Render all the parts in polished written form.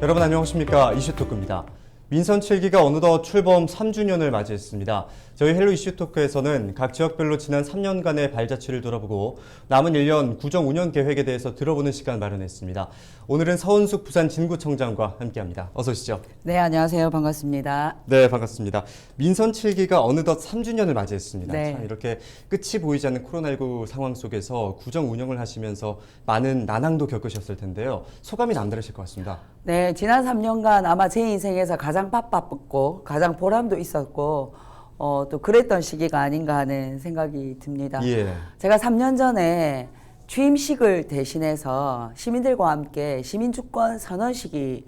여러분 안녕하십니까, 이슈토크입니다. 민선 7기가 어느덧 출범 3주년을 맞이했습니다. 저희 헬로 이슈토크에서는 각 지역별로 지난 3년간의 발자취를 돌아보고 남은 1년 구정 운영 계획에 대해서 들어보는 시간 마련했습니다. 오늘은 서은숙 부산 진구청장과 함께합니다. 어서 오시죠. 네, 안녕하세요. 반갑습니다. 네, 반갑습니다. 민선 7기가 어느덧 3주년을 맞이했습니다. 네. 참 이렇게 끝이 보이지 않는 코로나19 상황 속에서 구정 운영을 하시면서 많은 난항도 겪으셨을 텐데요. 소감이 남다르실 것 같습니다. 네, 지난 3년간 아마 제 인생에서 가장 바빴고 가장 보람도 있었고 또 그랬던 시기가 아닌가 하는 생각이 듭니다. 예. 제가 3년 전에 취임식을 대신해서 시민들과 함께 시민주권 선언식을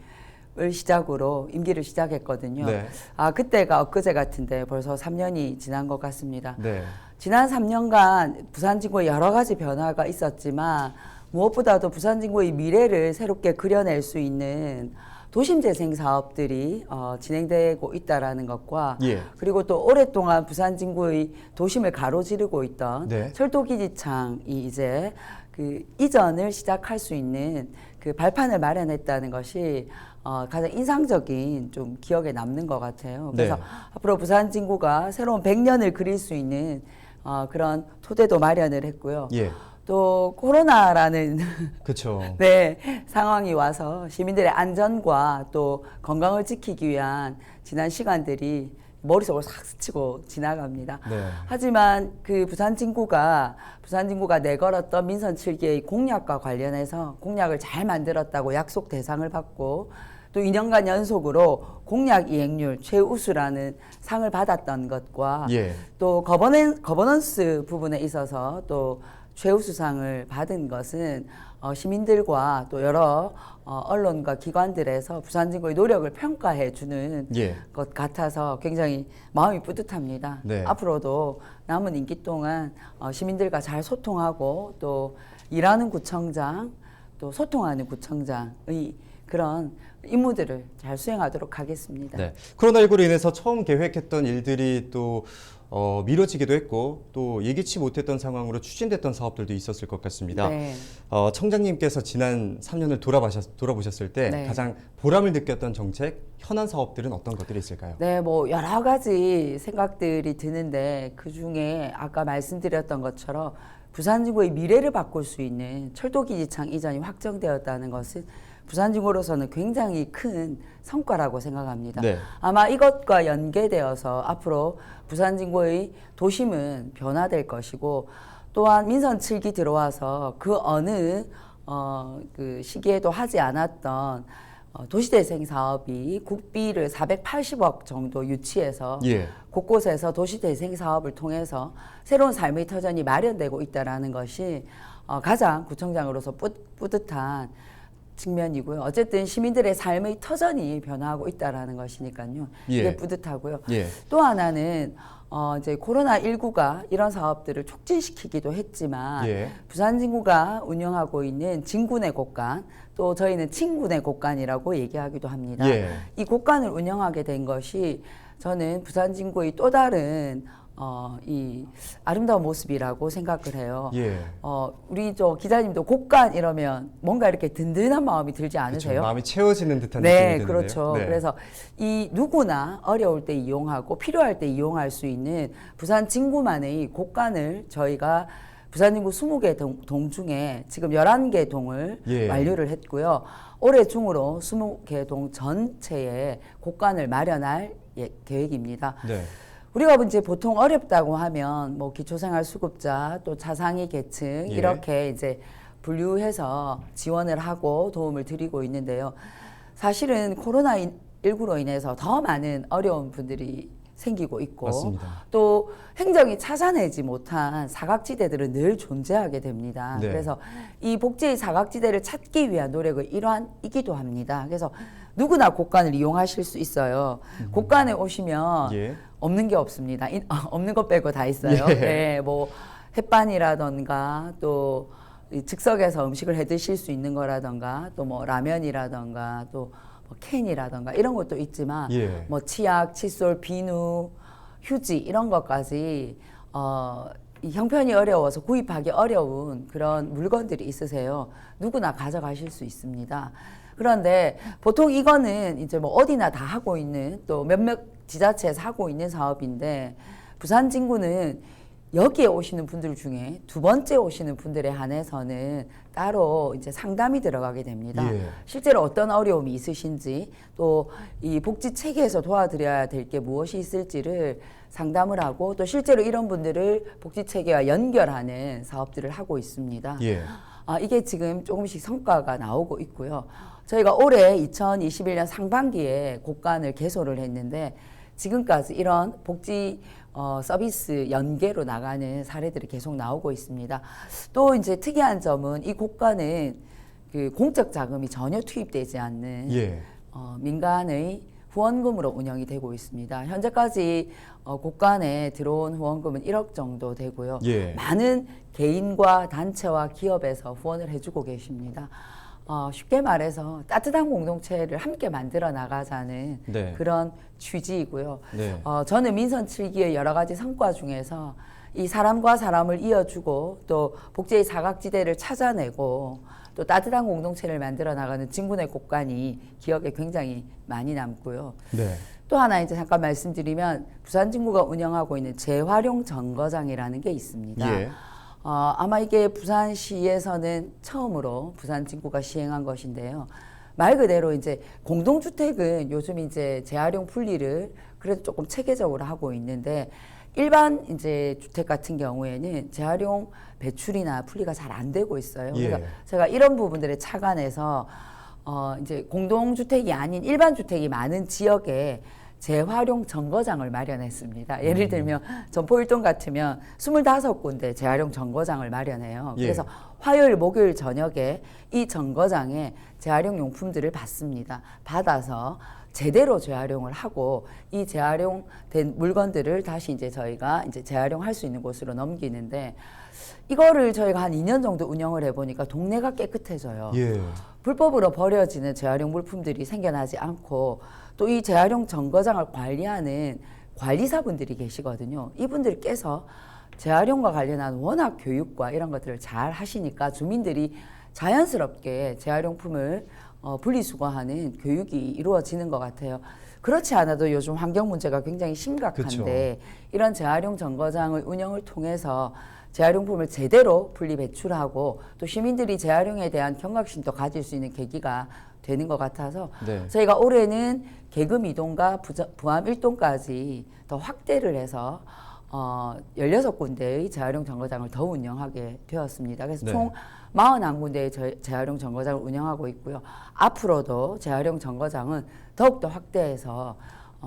시작으로 임기를 시작했거든요. 네. 그때가 엊그제 같은데 벌써 3년이 지난 것 같습니다. 네. 지난 3년간 부산진구에 여러 가지 변화가 있었지만 무엇보다도 부산진구의 미래를 새롭게 그려낼 수 있는 도심재생 사업들이 진행되고 있다는 것과 예. 그리고 또 오랫동안 부산진구의 도심을 가로지르고 있던 네. 철도기지창이 이제 그 이전을 시작할 수 있는 그 발판을 마련했다는 것이 가장 인상적인 좀 기억에 남는 것 같아요. 그래서 네. 앞으로 부산진구가 새로운 100년을 그릴 수 있는 그런 토대도 마련을 했고요. 예. 또 코로나라는 그렇죠. 네, 상황이 와서 시민들의 안전과 또 건강을 지키기 위한 지난 시간들이 머릿속으로 싹 스치고 지나갑니다. 네. 하지만 그 부산진구가 내걸었던 민선 7기의 공약과 관련해서 공약을 잘 만들었다고 약속 대상을 받고 또 2년간 연속으로 공약 이행률 최우수라는 상을 받았던 것과 예. 또 거버넌스 부분에 있어서 또 최우수상을 받은 것은 시민들과 또 여러 언론과 기관들에서 부산진구의 노력을 평가해 주는 예. 것 같아서 굉장히 마음이 뿌듯합니다. 네. 앞으로도 남은 임기 동안 시민들과 잘 소통하고 또 일하는 구청장 또 소통하는 구청장의 그런 임무들을 잘 수행하도록 하겠습니다. 네. 코로나19로 인해서 처음 계획했던 일들이 또 미뤄지기도 했고 또 예기치 못했던 상황으로 추진됐던 사업들도 있었을 것 같습니다. 네. 청장님께서 지난 3년을 돌아보셨을 때 네. 가장 보람을 느꼈던 정책, 현안 사업들은 어떤 것들이 있을까요? 네, 뭐 여러 가지 생각들이 드는데 그 중에 아까 말씀드렸던 것처럼 부산진구의 미래를 바꿀 수 있는 철도기지창 이전이 확정되었다는 것은 부산진구로서는 굉장히 큰 성과라고 생각합니다. 네. 아마 이것과 연계되어서 앞으로 부산진구의 도심은 변화될 것이고 또한 민선 7기 들어와서 그 어느 그 시기에도 하지 않았던 도시재생 사업이 국비를 480억 정도 유치해서 예. 곳곳에서 도시재생 사업을 통해서 새로운 삶의 터전이 마련되고 있다는 것이 가장 구청장으로서 뿌듯한 측면이고요. 어쨌든 시민들의 삶의 터전이 변화하고 있다는 것이니까요. 예. 이게 뿌듯하고요. 예. 또 하나는 이제 코로나19가 이런 사업들을 촉진시키기도 했지만 예. 부산진구가 운영하고 있는 진군의 곳간 또 저희는 친군의 곳간이라고 얘기하기도 합니다. 예. 이 곳간을 운영하게 된 것이 저는 부산진구의 또 다른 이 아름다운 모습이라고 생각을 해요. 예. 우리 기자님도 곳간 이러면 뭔가 이렇게 든든한 마음이 들지 않으세요? 그렇죠. 마음이 채워지는 듯한 네, 느낌이 드는데요. 그렇죠. 네. 그래서 이 누구나 어려울 때 이용하고 필요할 때 이용할 수 있는 부산 진구만의 곳간을 저희가 부산진구 20개 동 중에 지금 11개 동을 예. 완료를 했고요. 올해 중으로 20개 동 전체에 곳간을 마련할 계획입니다. 네. 우리가 이제 보통 어렵다고 하면 뭐 기초생활수급자 또 자상위 계층 예. 이렇게 이제 분류해서 지원을 하고 도움을 드리고 있는데요. 사실은 코로나19로 인해서 더 많은 어려운 분들이 생기고 있고 맞습니다. 또 행정이 찾아내지 못한 사각지대들은 늘 존재하게 됩니다. 네. 그래서 이 복지의 사각지대를 찾기 위한 노력의 일환이기도 합니다. 그래서 누구나 곳간을 이용하실 수 있어요. 곳간에 오시면 예. 없는 게 없습니다. 없는 것 빼고 다 있어요. 예. 네, 뭐 햇반이라던가 또 즉석에서 음식을 해 드실 수 있는 거라던가 또 뭐 라면이라던가 또 뭐 캔이라던가 이런 것도 있지만 뭐 치약, 칫솔, 비누, 휴지 이런 것까지 이 형편이 어려워서 구입하기 어려운 그런 물건들이 있으세요. 누구나 가져가실 수 있습니다. 그런데 보통 이거는 이제 뭐 어디나 다 하고 있는 또 몇몇 지자체에서 하고 있는 사업인데 부산진구는 여기에 오시는 분들 중에 두 번째 오시는 분들에 한해서는 따로 이제 상담이 들어가게 됩니다. 예. 실제로 어떤 어려움이 있으신지 또 이 복지 체계에서 도와드려야 될 게 무엇이 있을지를 상담을 하고 또 실제로 이런 분들을 복지 체계와 연결하는 사업들을 하고 있습니다. 예. 이게 지금 조금씩 성과가 나오고 있고요. 저희가 올해 2021년 상반기에 곡간을 개소를 했는데 지금까지 이런 복지 서비스 연계로 나가는 사례들이 계속 나오고 있습니다. 또 이제 특이한 점은 이 곡간은 그 공적 자금이 전혀 투입되지 않는 예. 민간의 후원금으로 운영이 되고 있습니다. 현재까지 곡간에 들어온 후원금은 1억 정도 되고요. 예. 많은 개인과 단체와 기업에서 후원을 해주고 계십니다. 쉽게 말해서 따뜻한 공동체를 함께 만들어 나가자는 네. 그런 취지이고요. 네. 저는 민선 7기의 여러 가지 성과 중에서 이 사람과 사람을 이어주고 또 복지의 사각지대를 찾아내고 또 따뜻한 공동체를 만들어 나가는 진군의 곡간이 기억에 굉장히 많이 남고요. 네. 또 하나 이제 잠깐 말씀드리면 부산진구가 운영하고 있는 재활용 정거장이라는 게 있습니다. 예. 아마 이게 부산시에서는 처음으로 부산진구가 시행한 것인데요. 말 그대로 이제 공동주택은 요즘 이제 재활용 분리를 그래도 조금 체계적으로 하고 있는데 일반 이제 주택 같은 경우에는 재활용 배출이나 분리가 잘 안 되고 있어요. 예. 그래서 제가 이런 부분들에 착안해서 이제 공동주택이 아닌 일반 주택이 많은 지역에 재활용 정거장을 마련했습니다. 예를 들면 전포일동 같으면 25군데 재활용 정거장을 마련해요. 예. 그래서 화요일, 목요일 저녁에 이 정거장에 재활용 용품들을 받습니다. 받아서 제대로 재활용을 하고 이 재활용된 물건들을 다시 이제 저희가 이제 재활용할 수 있는 곳으로 넘기는데 이거를 저희가 한 2년 정도 운영을 해보니까 동네가 깨끗해져요. 예. 불법으로 버려지는 재활용 물품들이 생겨나지 않고 또 이 재활용 정거장을 관리하는 관리사분들이 계시거든요. 이분들께서 재활용과 관련한 워낙 교육과 이런 것들을 잘 하시니까 주민들이 자연스럽게 재활용품을 분리수거하는 교육이 이루어지는 것 같아요. 그렇지 않아도 요즘 환경 문제가 굉장히 심각한데 이런 재활용 정거장을 운영을 통해서 재활용품을 제대로 분리 배출하고 또 시민들이 재활용에 대한 경각심도 가질 수 있는 계기가 되는 것 같아서 네. 저희가 올해는 계금 2동과 부암 1동까지 더 확대를 해서 16군데의 재활용 정거장을 더 운영하게 되었습니다. 그래서 네. 총 41군데의 재활용 정거장을 운영하고 있고요. 앞으로도 재활용 정거장은 더욱더 확대해서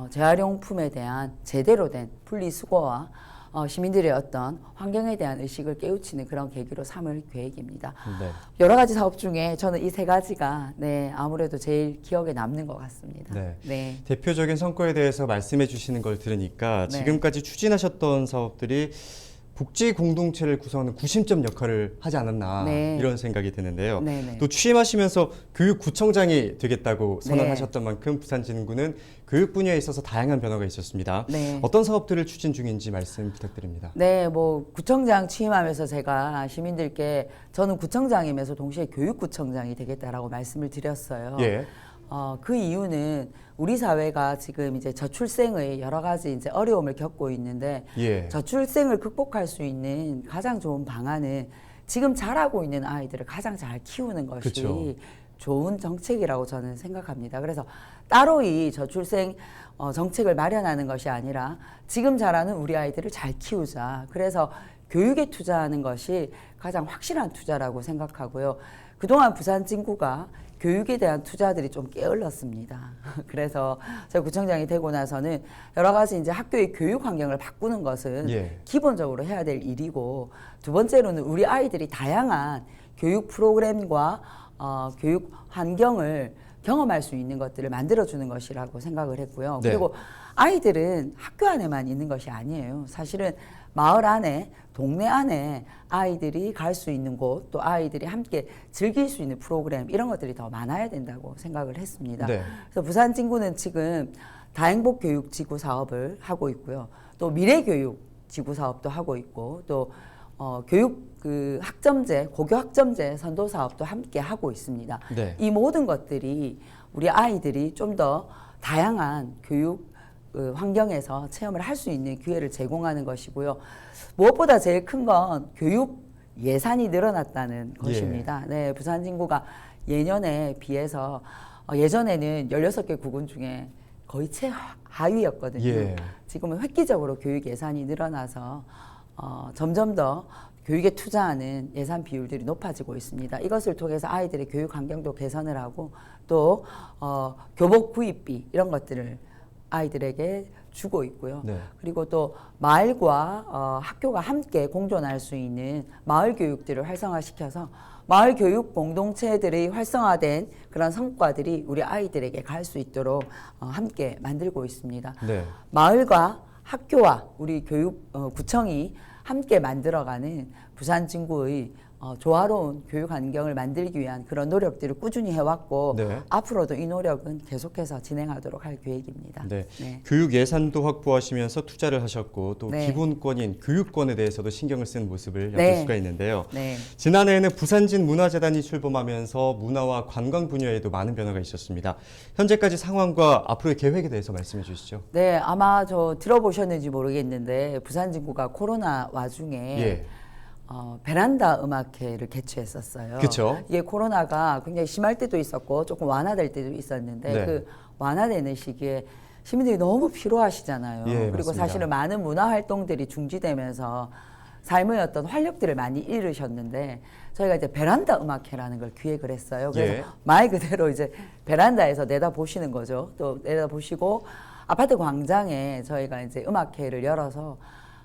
재활용품에 대한 제대로 된 분리수거와 시민들의 어떤 환경에 대한 의식을 깨우치는 그런 계기로 삼을 계획입니다. 네. 여러 가지 사업 중에 저는 이 세 가지가 아무래도 제일 기억에 남는 것 같습니다. 네. 대표적인 성과에 대해서 말씀해 주시는 걸 들으니까 네. 지금까지 추진하셨던 사업들이 복지 공동체를 구성하는 구심점 역할을 하지 않았나 네. 이런 생각이 드는데요. 네네. 또 취임하시면서 교육구청장이 되겠다고 선언하셨던 만큼 부산진구는 교육 분야에 있어서 다양한 변화가 있었습니다. 네. 어떤 사업들을 추진 중인지 말씀 부탁드립니다. 네, 뭐 구청장 취임하면서 제가 시민들께 저는 구청장이면서 동시에 교육구청장이 되겠다라고 말씀을 드렸어요. 예. 그 이유는 우리 사회가 지금 이제 저출생의 여러 가지 이제 어려움을 겪고 있는데 예. 저출생을 극복할 수 있는 가장 좋은 방안은 지금 자라고 있는 아이들을 가장 잘 키우는 것이 그쵸. 좋은 정책이라고 저는 생각합니다. 그래서 따로 이 저출생 정책을 마련하는 것이 아니라 지금 자라는 우리 아이들을 잘 키우자. 그래서 교육에 투자하는 것이 가장 확실한 투자라고 생각하고요. 그동안 부산진구가 교육에 대한 투자들이 좀 게을렀습니다. 그래서 제가 구청장이 되고 나서는 여러 가지 이제 학교의 교육 환경을 바꾸는 것은 예. 기본적으로 해야 될 일이고 두 번째로는 우리 아이들이 다양한 교육 프로그램과 교육 환경을 경험할 수 있는 것들을 만들어주는 것이라고 생각을 했고요. 네. 그리고 아이들은 학교 안에만 있는 것이 아니에요. 사실은 마을 안에, 동네 안에 아이들이 갈 수 있는 곳, 또 아이들이 함께 즐길 수 있는 프로그램 이런 것들이 더 많아야 된다고 생각을 했습니다. 네. 그래서 부산진구는 지금 다행복교육지구 사업을 하고 있고요. 또 미래교육 지구 사업도 하고 있고 또 교육 그 학점제, 고교 학점제 선도 사업도 함께 하고 있습니다. 네. 이 모든 것들이 우리 아이들이 좀 더 다양한 교육 환경에서 체험을 할 수 있는 기회를 제공하는 것이고요. 무엇보다 제일 큰 건 교육 예산이 늘어났다는 것입니다. 네, 부산진구가 예년에 비해서 예전에는 16개 구군 중에 거의 최하위였거든요. 예. 지금은 획기적으로 교육 예산이 늘어나서 점점 더 교육에 투자하는 예산 비율들이 높아지고 있습니다. 이것을 통해서 아이들의 교육 환경도 개선을 하고 또 교복 구입비 이런 것들을 아이들에게 주고 있고요. 네. 그리고 또 마을과 학교가 함께 공존할 수 있는 마을 교육들을 활성화시켜서 마을 교육 공동체들의 활성화된 그런 성과들이 우리 아이들에게 갈 수 있도록 함께 만들고 있습니다. 네. 마을과 학교와 우리 교육 구청이 함께 만들어가는 부산진구의 조화로운 교육 환경을 만들기 위한 그런 노력들을 꾸준히 해왔고 네. 앞으로도 이 노력은 계속해서 진행하도록 할 계획입니다. 네. 네. 교육 예산도 확보하시면서 투자를 하셨고 또 네. 기본권인 교육권에 대해서도 신경을 쓴 모습을 엿볼 네. 수가 있는데요. 네. 지난해에는 부산진 문화재단이 출범하면서 문화와 관광 분야에도 많은 변화가 있었습니다. 현재까지 상황과 앞으로의 계획에 대해서 말씀해 주시죠. 네, 아마 저 들어보셨는지 모르겠는데 부산진구가 코로나 와중에 예. 베란다 음악회를 개최했었어요. 그쵸. 이게 코로나가 굉장히 심할 때도 있었고 조금 완화될 때도 있었는데 네. 그 완화되는 시기에 시민들이 너무 피로하시잖아요. 예, 그리고 맞습니다. 사실은 많은 문화 활동들이 중지되면서 삶의 어떤 활력들을 많이 잃으셨는데 저희가 이제 베란다 음악회라는 걸 기획을 했어요. 그래서 예. 말 그대로 이제 베란다에서 내다 보시는 거죠. 또 내다 보시고 아파트 광장에 저희가 이제 음악회를 열어서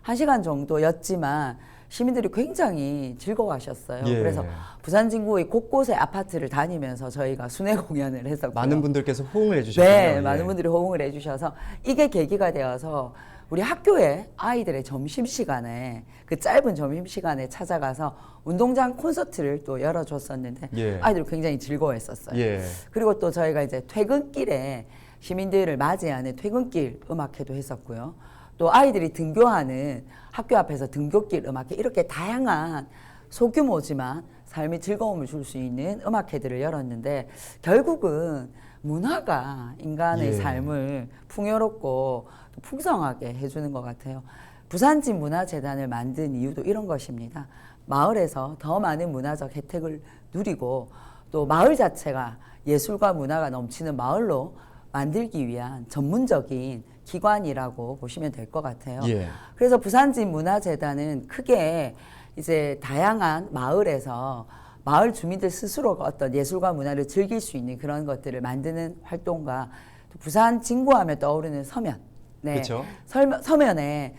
1시간 정도였지만 시민들이 굉장히 즐거워하셨어요. 예. 그래서 부산진구의 곳곳의 아파트를 다니면서 저희가 순회 공연을 했었고요. 많은 분들께서 호응을 해주셨군요. 네, 예. 많은 분들이 호응을 해주셔서 이게 계기가 되어서 우리 학교에 아이들의 점심시간에 그 짧은 점심시간에 찾아가서 운동장 콘서트를 또 열어줬었는데 예. 아이들이 굉장히 즐거워했었어요. 예. 그리고 또 저희가 이제 퇴근길에 시민들을 맞이하는 퇴근길 음악회도 했었고요. 또 아이들이 등교하는 학교 앞에서 등교길 음악회 이렇게 다양한 소규모지만 삶의 즐거움을 줄 수 있는 음악회들을 열었는데 결국은 문화가 인간의 예. 삶을 풍요롭고 또 풍성하게 해주는 것 같아요. 부산진 문화재단을 만든 이유도 이런 것입니다. 마을에서 더 많은 문화적 혜택을 누리고 또 마을 자체가 예술과 문화가 넘치는 마을로 만들기 위한 전문적인 기관이라고 보시면 될 것 같아요. 예. 그래서 부산진 문화재단은 크게 이제 다양한 마을에서 마을 주민들 스스로가 어떤 예술과 문화를 즐길 수 있는 그런 것들을 만드는 활동과 또 부산 진구하면 떠오르는 서면. 네. 그쵸. 서면에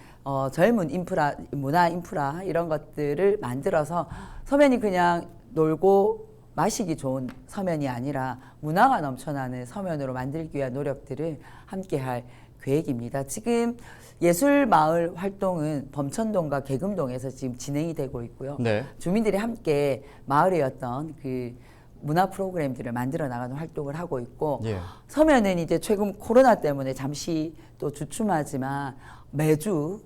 젊은 인프라, 문화 인프라 이런 것들을 만들어서 서면이 그냥 놀고 마시기 좋은 서면이 아니라 문화가 넘쳐나는 서면으로 만들기 위한 노력들을 함께 할 계획입니다. 지금 예술마을 활동은 범천동과 계금동에서 지금 진행이 되고 있고요. 네. 주민들이 함께 마을의 어떤 그 문화 프로그램들을 만들어 나가는 활동을 하고 있고 예. 서면은 이제 최근 코로나 때문에 잠시 또 주춤하지만 매주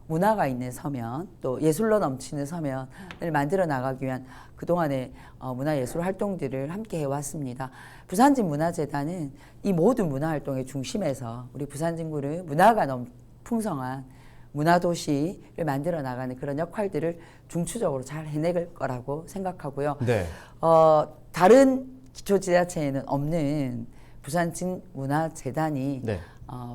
문화가 있는 서면 또 예술로 넘치는 서면을 만들어 나가기 위한 그동안의 문화예술 활동들을 함께 해왔습니다. 부산진 문화재단은 이 모든 문화활동의 중심에서 우리 부산진구를 문화가 풍성한 문화도시를 만들어 나가는 그런 역할들을 중추적으로 잘 해낼 거라고 생각하고요. 네. 다른 기초지자체에는 없는 부산진 문화재단이 네.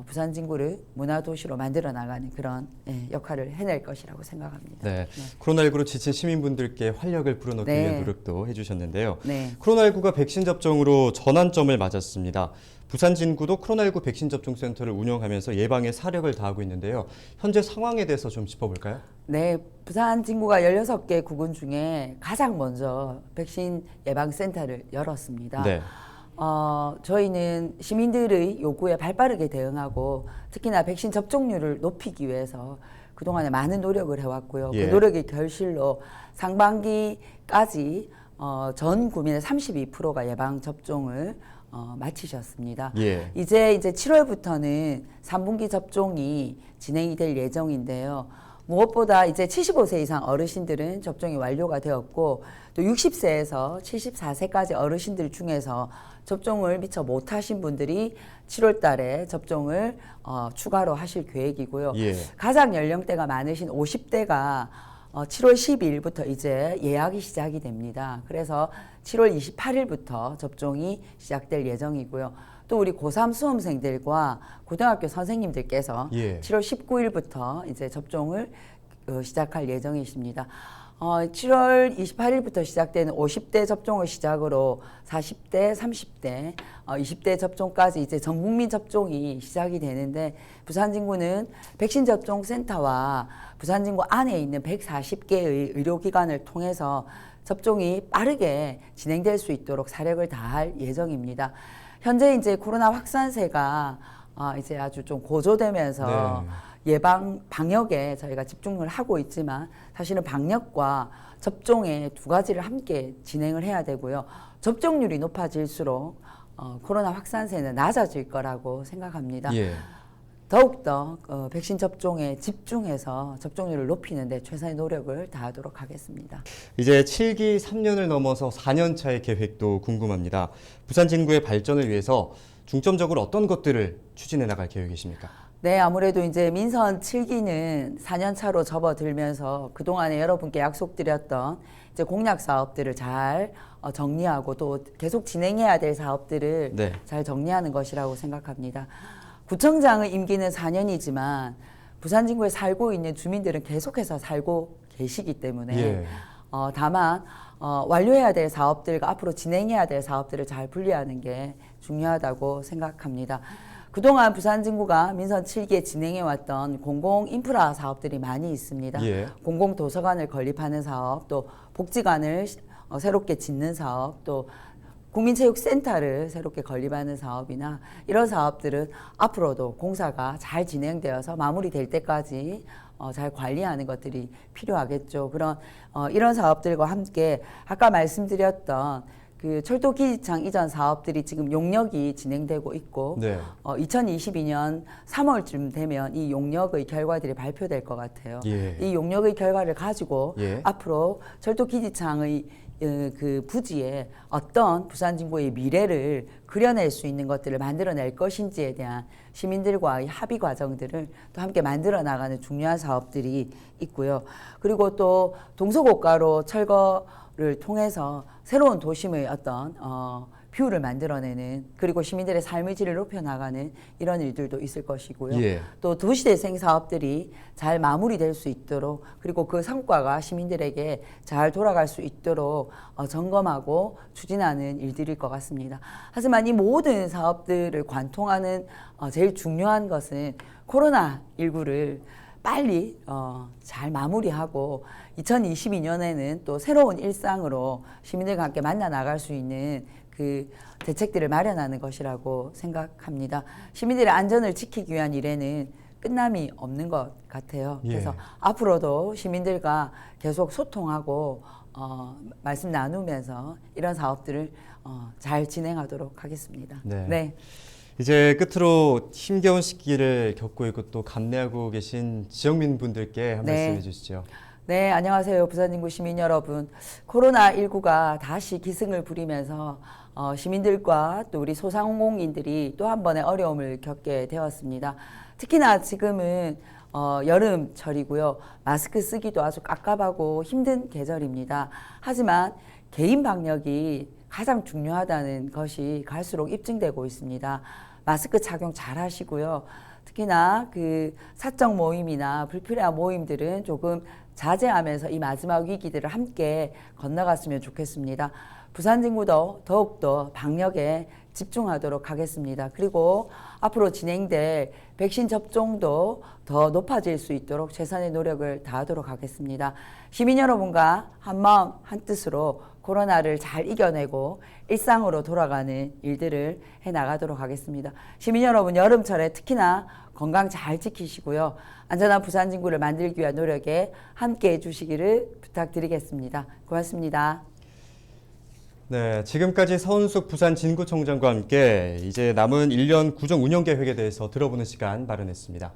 부산진구를 문화도시로 만들어 나가는 그런 역할을 해낼 것이라고 생각합니다. 네. 코로나19로 지친 시민분들께 활력을 불어넣기 네. 위한 노력도 해주셨는데요. 네. 코로나19가 백신 접종으로 전환점을 맞았습니다. 부산진구도 코로나19 백신 접종 센터를 운영하면서 예방에 사력을 다하고 있는데요. 현재 상황에 대해서 좀 짚어볼까요? 네, 부산진구가 16개 구군 중에 가장 먼저 백신 예방센터를 열었습니다. 네. 저희는 시민들의 요구에 발빠르게 대응하고 특히나 백신 접종률을 높이기 위해서 그동안에 많은 노력을 해왔고요. 예. 그 노력의 결실로 상반기까지 전 국민의 32%가 예방 접종을 마치셨습니다. 예. 이제 7월부터는 3분기 접종이 진행이 될 예정인데요. 무엇보다 이제 75세 이상 어르신들은 접종이 완료가 되었고 또 60세에서 74세까지 어르신들 중에서 접종을 미처 못하신 분들이 7월 달에 접종을 추가로 하실 계획이고요. 예. 가장 연령대가 많으신 50대가 7월 12일부터 이제 예약이 시작이 됩니다. 그래서 7월 28일부터 접종이 시작될 예정이고요. 또 우리 고3 수험생들과 고등학교 선생님들께서 예. 7월 19일부터 이제 접종을 시작할 예정이십니다. 7월 28일부터 시작되는 50대 접종을 시작으로 40대, 30대, 20대 접종까지 이제 전 국민 접종이 시작이 되는데 부산진구는 백신 접종 센터와 부산진구 안에 있는 140개의 의료기관을 통해서 접종이 빠르게 진행될 수 있도록 사력을 다할 예정입니다. 현재 이제 코로나 확산세가 이제 아주 좀 고조되면서 예방 방역에 저희가 집중을 하고 있지만 사실은 방역과 접종의 두 가지를 함께 진행을 해야 되고요. 접종률이 높아질수록 코로나 확산세는 낮아질 거라고 생각합니다. 예. 더욱더 백신 접종에 집중해서 접종률을 높이는 데 최선의 노력을 다하도록 하겠습니다. 이제 7기 3년을 넘어서 4년 차의 계획도 궁금합니다. 부산진구의 발전을 위해서 중점적으로 어떤 것들을 추진해 나갈 계획이십니까? 네, 아무래도 이제 민선 7기는 4년 차로 접어들면서 그동안에 여러분께 약속드렸던 이제 공약 사업들을 잘 정리하고 또 계속 진행해야 될 사업들을 네. 잘 정리하는 것이라고 생각합니다. 구청장의 임기는 4년이지만 부산진구에 살고 있는 주민들은 계속해서 살고 계시기 때문에 예. 다만 완료해야 될 사업들과 앞으로 진행해야 될 사업들을 잘 분리하는 게 중요하다고 생각합니다. 그동안 부산진구가 민선 7기에 진행해왔던 공공인프라 사업들이 많이 있습니다. 예. 공공도서관을 건립하는 사업, 또 복지관을 새롭게 짓는 사업, 또 국민체육센터를 새롭게 건립하는 사업이나 이런 사업들은 앞으로도 공사가 잘 진행되어서 마무리될 때까지 잘 관리하는 것들이 필요하겠죠. 이런 사업들과 함께 아까 말씀드렸던 그 철도 기지창 이전 사업들이 지금 용역이 진행되고 있고 네. 2022년 3월쯤 되면 이 용역의 결과들이 발표될 것 같아요. 예. 이 용역의 결과를 가지고 예. 앞으로 철도 기지창의 그 부지에 어떤 부산진구의 미래를 그려낼 수 있는 것들을 만들어낼 것인지에 대한 시민들과의 합의 과정들을 또 함께 만들어 나가는 중요한 사업들이 있고요. 그리고 또 동서고가로 철거를 통해서 새로운 도심의 어떤 뷰를 만들어내는 그리고 시민들의 삶의 질을 높여나가는 이런 일들도 있을 것이고요. 예. 또 도시재생 사업들이 잘 마무리될 수 있도록 그리고 그 성과가 시민들에게 잘 돌아갈 수 있도록 점검하고 추진하는 일들일 것 같습니다. 하지만 이 모든 사업들을 관통하는 제일 중요한 것은 코로나19를 빨리 잘 마무리하고 2022년에는 또 새로운 일상으로 시민들과 함께 만나 나갈 수 있는 그 대책들을 마련하는 것이라고 생각합니다. 시민들의 안전을 지키기 위한 일에는 끝남이 없는 것 같아요. 예. 그래서 앞으로도 시민들과 계속 소통하고 말씀 나누면서 이런 사업들을 잘 진행하도록 하겠습니다. 네. 이제 끝으로 힘겨운 시기를 겪고 있고 또 감내하고 계신 지역민 분들께 한 말씀 해주시죠. 네, 안녕하세요. 부산진구 시민 여러분. 코로나19가 다시 기승을 부리면서 시민들과 또 우리 소상공인들이 또 한 번의 어려움을 겪게 되었습니다. 특히나 지금은 여름철이고요. 마스크 쓰기도 아주 깝깝하고 힘든 계절입니다. 하지만 개인 방역이 가장 중요하다는 것이 갈수록 입증되고 있습니다. 마스크 착용 잘 하시고요. 특히나 그 사적 모임이나 불필요한 모임들은 조금 자제하면서 이 마지막 위기들을 함께 건너갔으면 좋겠습니다. 부산진구도 더욱더 방역에 집중하도록 하겠습니다. 그리고 앞으로 진행될 백신 접종도 더 높아질 수 있도록 최선의 노력을 다하도록 하겠습니다. 시민 여러분과 한마음 한뜻으로 코로나를 잘 이겨내고 일상으로 돌아가는 일들을 해나가도록 하겠습니다. 시민 여러분, 여름철에 특히나 건강 잘 지키시고요. 안전한 부산진구를 만들기 위한 노력에 함께해 주시기를 부탁드리겠습니다. 고맙습니다. 네, 지금까지 서은숙 부산진구청장과 함께 이제 남은 1년 구정 운영 계획에 대해서 들어보는 시간 마련했습니다.